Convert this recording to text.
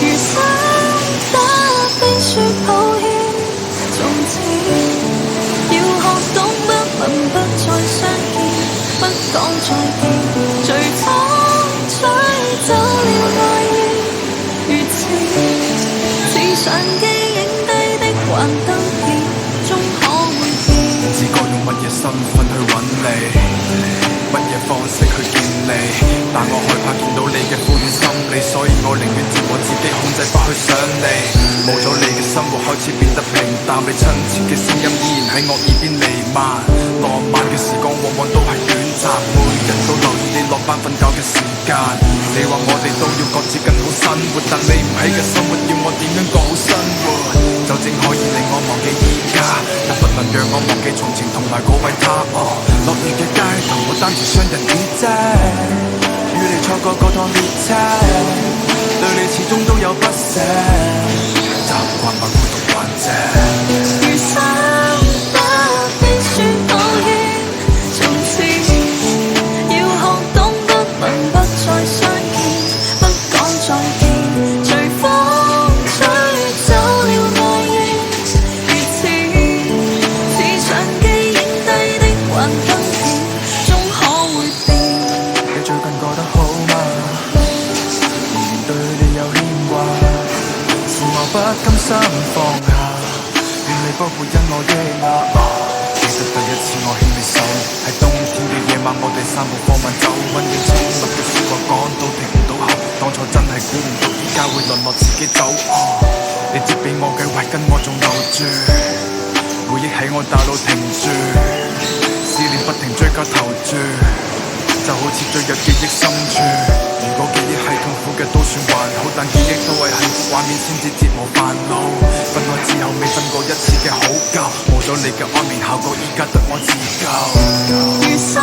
餘生不必說抱歉，從此要學懂不問不再相見，不講再見，隨風吹走了愛意，如此似相機影低的幻燈片，終可會變。唔知該用乜嘢身份去揾你，乜嘢方式去見你，但我害怕見到你嘅負面心理，所以我寧願自我自己控制不去想你。冇咗你嘅生活開始變得平淡，你親切嘅聲音依然喺我耳邊瀰漫。浪漫嘅時光往往都係短暫，每日都留意你落班瞓覺嘅時間。你話我哋都要各自更好生活，但你唔喺嘅生活要我點樣過好生活？酒精可以令我忘記依家，但不能讓我忘記從前同埋嗰位他。落雨嘅街頭我擔住雙人雨遮，與你錯過嗰趟列車，對你始終都有不捨，習慣吧孤獨患者。餘生不必說抱歉，從此要學懂不問不再相見，不講再見，隨風吹走了愛意，如此似相機影低的幻燈片，終可會變。你最近過得好嗎？仍然對你有牽掛，是我不甘心放下，願你不會因我抑壓。記得第一次我牽你手，喺冬天嘅夜晚，我哋散步放慢走，溫暖親密嘅說話講到停唔到口，當初真係估唔到而家會淪落自己走。你接俾我嘅圍巾我仲留住，回憶喺我大腦停住，思念不停追加投注，就好似墜入記憶深處。如果記憶係痛苦嘅都算還好，但記憶都係幸福畫面先至折磨煩惱。分開之後未瞓過一次嘅好覺，冇咗你嘅安眠效果，依家得我自救。餘生